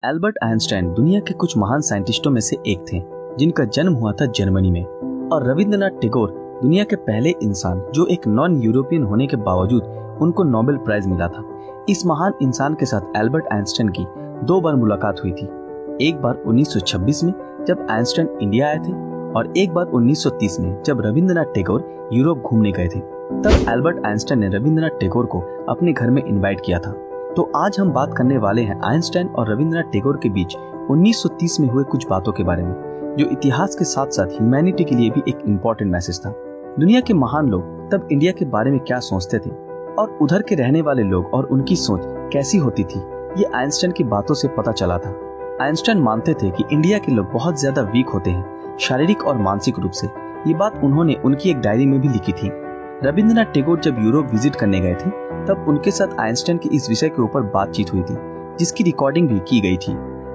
Albert Einstein दुनिया के कुछ महान साइंटिस्टों में से एक थे जिनका जन्म हुआ था जर्मनी में। और रविंद्रनाथ टैगोर दुनिया के पहले इंसान जो एक नॉन यूरोपियन होने के बावजूद उनको नोबेल प्राइज मिला था। इस महान इंसान के साथ एल्बर्ट आइंस्टाइन की 2 बार मुलाकात हुई थी। एक बार 1926 में जब आइंस्टाइन इंडिया आए थे और एक बार 1930 में जब रविंद्रनाथ टैगोर यूरोप घूमने गए थे। तब एल्बर्ट आइंस्टाइन ने रविंद्रनाथ टैगोर को अपने घर में इनवाइट किया था। तो आज हम बात करने वाले हैं आइंस्टाइन और रविंद्रनाथ टैगोर के बीच 1930 में हुए कुछ बातों के बारे में, जो इतिहास के साथ साथ ह्यूमैनिटी के लिए भी एक इम्पोर्टेंट मैसेज था। दुनिया के महान लोग तब इंडिया के बारे में क्या सोचते थे और उधर के रहने वाले लोग और उनकी सोच कैसी होती थी, ये आइंस्टाइन की बातों से पता चला था। आइंस्टाइन मानते थे कि इंडिया के लोग बहुत ज्यादा वीक होते हैं, शारीरिक और मानसिक रूप से। ये बात उन्होंने उनकी एक डायरी में भी लिखी थी। रविंद्रनाथ टैगोर जब यूरोप विजिट करने गए थे तब उनके साथ आइंस्टाइन की इस विषय के ऊपर बातचीत हुई थी, जिसकी रिकॉर्डिंग भी की गई थी।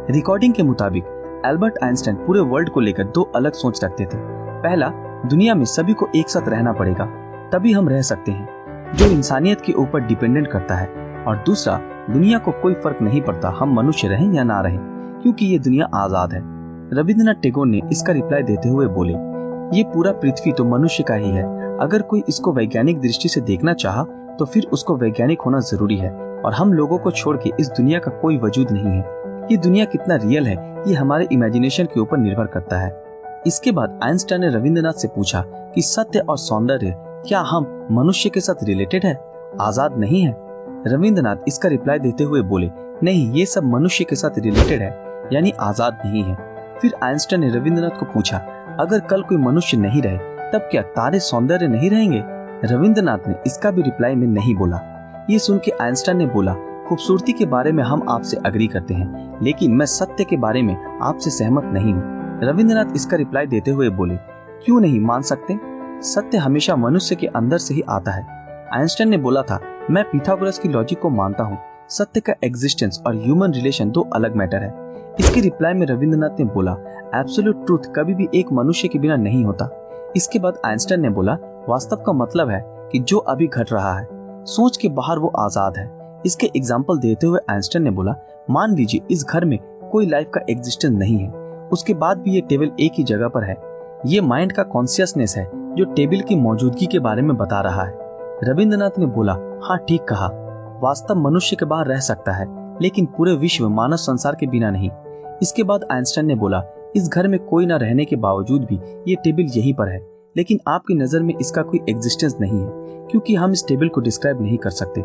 रिकॉर्डिंग के मुताबिक एल्बर्ट आइंस्टाइन पूरे वर्ल्ड को लेकर 2 अलग सोच रखते थे। पहला, दुनिया में सभी को एक साथ रहना पड़ेगा, तभी हम रह सकते हैं, जो इंसानियत के ऊपर डिपेंडेंट करता है। और दूसरा, दुनिया को कोई फर्क नहीं पड़ता हम मनुष्य रहें या ना रहें, क्योंकि ये दुनिया आजाद है। रविंद्रनाथ टैगोर ने इसका रिप्लाई देते हुए बोले, ये पूरा पृथ्वी तो मनुष्य का ही है। अगर कोई इसको वैज्ञानिक दृष्टि से देखना चाहा तो फिर उसको वैज्ञानिक होना जरूरी है, और हम लोगों को छोड़ के इस दुनिया का कोई वजूद नहीं है। ये दुनिया कितना रियल है ये हमारे इमेजिनेशन के ऊपर निर्भर करता है। इसके बाद आइंस्टाइन ने रविंद्रनाथ से पूछा कि सत्य और सौंदर्य क्या हम मनुष्य के साथ रिलेटेड है, आजाद नहीं है? रविंद्रनाथ इसका रिप्लाई देते हुए बोले, नहीं, ये सब मनुष्य के साथ रिलेटेड है, यानी आजाद नहीं है। फिर आइंस्टाइन ने रविंद्रनाथ को पूछा, अगर कल कोई मनुष्य नहीं रहे तब क्या तारे सौंदर्य नहीं रहेंगे? रविंद्रनाथ ने इसका भी रिप्लाई में नहीं बोला। ये सुन के आइंस्टाइन ने बोला, खूबसूरती के बारे में हम आपसे अग्री करते हैं, लेकिन मैं सत्य के बारे में आपसे सहमत नहीं हूँ। रविंद्रनाथ इसका रिप्लाई देते हुए बोले, क्यों नहीं मान सकते? सत्य हमेशा मनुष्य के अंदर से ही आता है। आइंस्टाइन ने बोला था, मैं पिथागोरस की लॉजिक को मानता हूँ। सत्य का एग्जिस्टेंस और ह्यूमन रिलेशन 2 अलग मैटर है। इसके रिप्लाई में रविंद्रनाथ ने बोला, एब्सोल्यूट ट्रूथ कभी भी एक मनुष्य के बिना नहीं होता। इसके बाद आइंस्टाइन ने बोला, वास्तव का मतलब है कि जो अभी घट रहा है, सोच के बाहर वो आजाद है। इसके एग्जाम्पल देते हुए आइंस्टाइन ने बोला, मान लीजिए इस घर में कोई लाइफ का एग्जिस्टेंस नहीं है, उसके बाद भी ये टेबल एक ही जगह पर है। ये माइंड का कॉन्शियसनेस है जो टेबल की मौजूदगी के बारे में बता रहा है। रविंद्रनाथ ने बोला, हाँ ठीक कहा, वास्तव मनुष्य के बाहर रह सकता है, लेकिन पूरे विश्व मानव संसार के बिना नहीं। इसके बाद आइंस्टाइन ने बोला, इस घर में कोई न रहने के बावजूद भी ये टेबल यहीं पर है, लेकिन आपकी नजर में इसका कोई एग्जिस्टेंस नहीं है, क्योंकि हम इस टेबल को डिस्क्राइब नहीं कर सकते।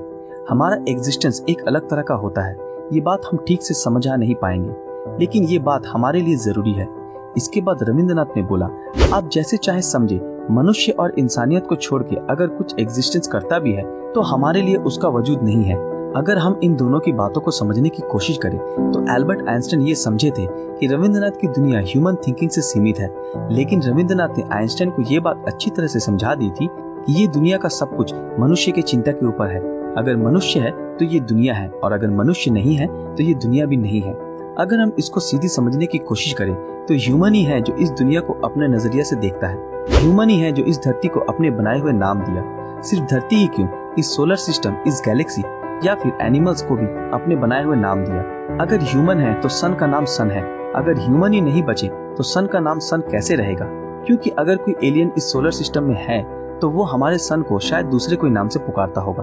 हमारा एग्जिस्टेंस एक अलग तरह का होता है। ये बात हम ठीक से समझा नहीं पाएंगे, लेकिन ये बात हमारे लिए जरूरी है। इसके बाद रविंद्रनाथ ने बोला, आप जैसे चाहे समझे, मनुष्य और इंसानियत को छोड़ के अगर कुछ एग्जिस्टेंस करता भी है तो हमारे लिए उसका वजूद नहीं है। अगर हम इन दोनों की बातों को समझने की कोशिश करें तो एल्बर्ट आइंस्टाइन ये समझे थे कि रविंद्रनाथ की दुनिया ह्यूमन थिंकिंग से सीमित है, लेकिन रविंद्रनाथ ने आइंस्टाइन को ये बात अच्छी तरह से समझा दी थी कि ये दुनिया का सब कुछ मनुष्य की चिंता के ऊपर है। अगर मनुष्य है तो ये दुनिया है, और अगर मनुष्य नहीं है तो ये दुनिया भी नहीं है। अगर हम इसको सीधी समझने की कोशिश करें तो ह्यूमन ही है जो इस दुनिया को अपने नजरिया से देखता है। ह्यूमन ही है जो इस धरती को अपने बनाए हुए नाम दिया। सिर्फ धरती ही क्यों, इस सोलर सिस्टम, इस गैलेक्सी या फिर एनिमल्स को भी अपने बनाए हुए नाम दिया। अगर ह्यूमन है तो सन का नाम सन है। अगर ह्यूमन ही नहीं बचे तो सन का नाम सन कैसे रहेगा? क्योंकि अगर कोई एलियन इस सोलर सिस्टम में है तो वो हमारे सन को शायद दूसरे कोई नाम से पुकारता होगा।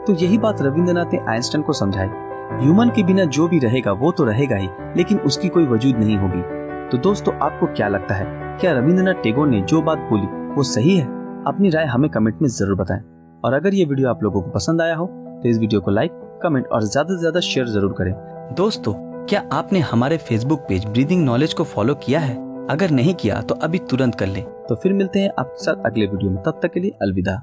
तो यही बात रविंद्रनाथ ने आइंस्टाइन को समझाई। ह्यूमन के बिना जो भी रहेगा वो तो रहेगा ही, लेकिन उसकी कोई वजूद नहीं होगी। तो दोस्तों, आपको क्या लगता है, क्या रविंद्रनाथ टैगोर ने जो बात बोली वो सही है? अपनी राय हमें कमेंट में जरूर बताएं। और अगर ये वीडियो आप लोगों को पसंद आया हो तो इस वीडियो को लाइक, कमेंट और ज्यादा से ज्यादा शेयर जरूर करें। दोस्तों, क्या आपने हमारे फेसबुक पेज ब्रीदिंग नॉलेज को फॉलो किया है? अगर नहीं किया तो अभी तुरंत कर लें। तो फिर मिलते हैं आपके साथ अगले वीडियो में, तब तक के लिए अलविदा।